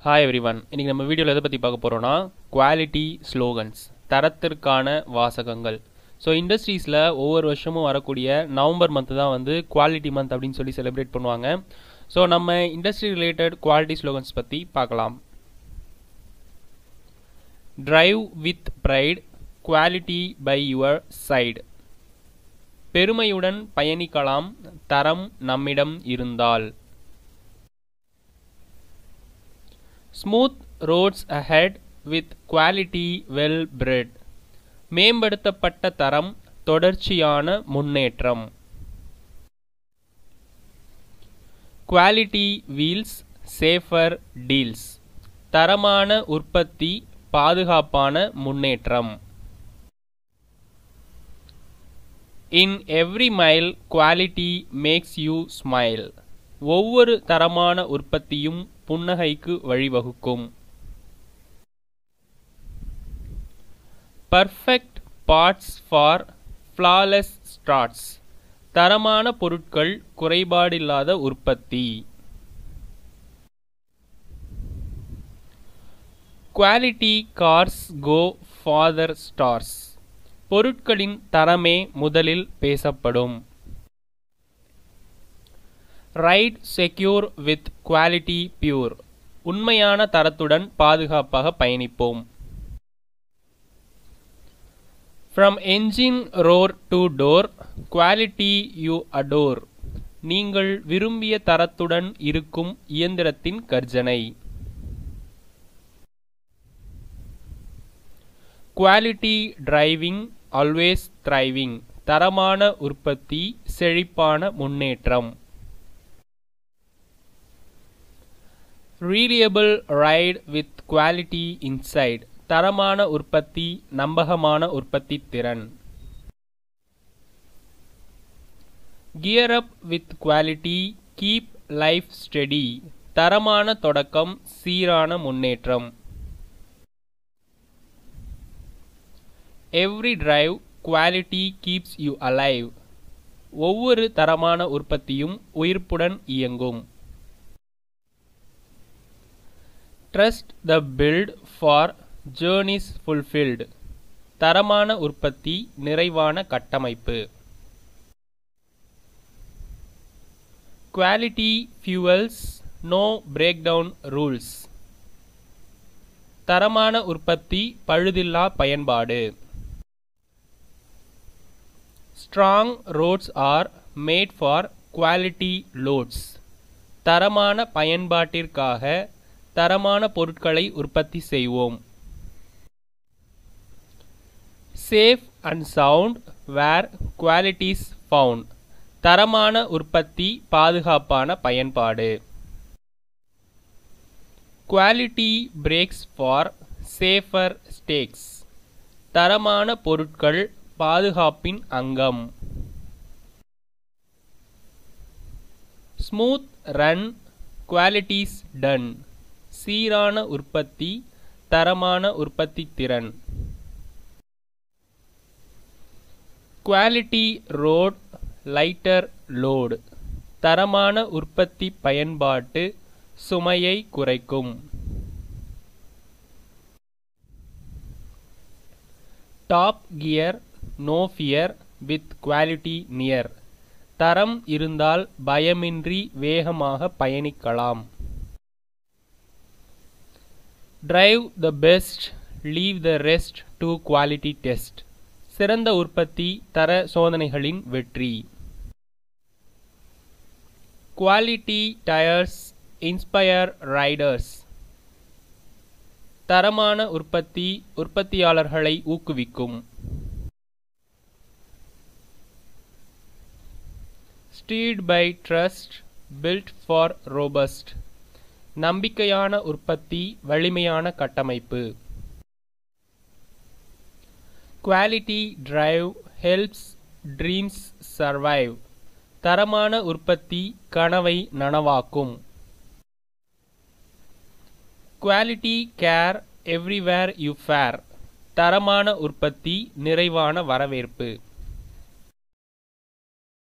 Hi everyone. இன்றைக்கி நம்ம வீடியோவில் எதை பற்றி பார்க்க போகிறோன்னா குவாலிட்டி ஸ்லோகன்ஸ், தரத்திற்கான வாசகங்கள். ஸோ இண்டஸ்ட்ரீஸில் ஒவ்வொரு வருஷமும் வரக்கூடிய நவம்பர் மந்த் தான் வந்து குவாலிட்டி மந்த் அப்படின்னு சொல்லி செலிப்ரேட் பண்ணுவாங்க. ஸோ நம்ம இண்டஸ்ட்ரி ரிலேட்டட் குவாலிட்டி ஸ்லோகன்ஸ் பற்றி பார்க்கலாம். Drive with pride, quality by your side. பெருமையுடன் பயணிக்கலாம், தரம் நம்மிடம் இருந்தால். Smooth roads ahead with quality well bred. மேம்படுத்தப்பட்ட தரம், தொடர்ச்சியான முன்னேற்றம். Quality wheels, safer deals. தரமான உற்பத்தி, பாதுகாப்பான முன்னேற்றம். In every mile, quality makes you smile. ஒவ்வொரு தரமான உற்பத்தியும் புன்னகைக்கு வழிவகுக்கும். Perfect parts for flawless starts. தரமான பொருட்கள், குறைபாடில்லாத உற்பத்தி. Quality cars go farther stars. பொருட்களின் தரமே முதலில் பேசப்படும். Ride secure with quality pure. உண்மையான தரத்துடன் பாதுகாப்பாக பயணிப்போம். From engine roar to door, quality you adore. நீங்கள் விரும்பிய தரத்துடன் இருக்கும் இயந்திரத்தின் கர்ஜனை. Quality driving always thriving. தரமான உற்பத்தி, செழிப்பான முன்னேற்றம். Reliable ride with quality inside. தரமான உற்பத்தி, நம்பகமான உற்பத்தி திறன். Gear up with quality, keep life steady. தரமான தொடக்கம், சீரான முன்னேற்றம். Every drive, quality keeps you alive. ஒவ்வொரு தரமான உற்பத்தியும் உயிர்ப்புடன் இயங்கும். Trust the build for journeys fulfilled. தரமான உற்பத்தி, நிறைவான கட்டமைப்பு. Quality fuels, no breakdown rules. தரமான உற்பத்தி, பழுதில்லா பயன்பாடு. Strong roads are made for quality loads. தரமான பயன்பாட்டிற்காக தரமான பொருட்களை உற்பத்தி செய்வோம். Safe and sound where qualities found. தரமான உற்பத்தி, பாதுகாப்பான பயன்பாடு. Quality brakes for safer stakes. தரமான பொருட்கள், பாதுகாப்பின் அங்கம். Smooth run, qualities done. சீரான உற்பத்தி, தரமான உற்பத்தி திறன். Quality road, lighter load. தரமான உற்பத்தி பயன்பாட்டு, சுமையை குறைக்கும். Top gear, no fear with quality near. தரம் இருந்தால் பயமின்றி வேகமாக பயணிக்கலாம். Drive the best, leave the rest to quality test. சிறந்த உற்பத்தி, தர சோதனைகளின் வெற்றி. Quality tires inspire riders. தரமான உற்பத்தி, உற்பத்தியாளர்களை ஊக்குவிக்கும். Steered by trust, built for robust. நம்பிக்கையான உற்பத்தி, வலிமையான கட்டமைப்பு. Quality drive helps dreams survive. தரமான உற்பத்தி, கனவை நனவாக்கும். Quality care everywhere you fare. தரமான உற்பத்தி, நிறைவான வரவேற்பு.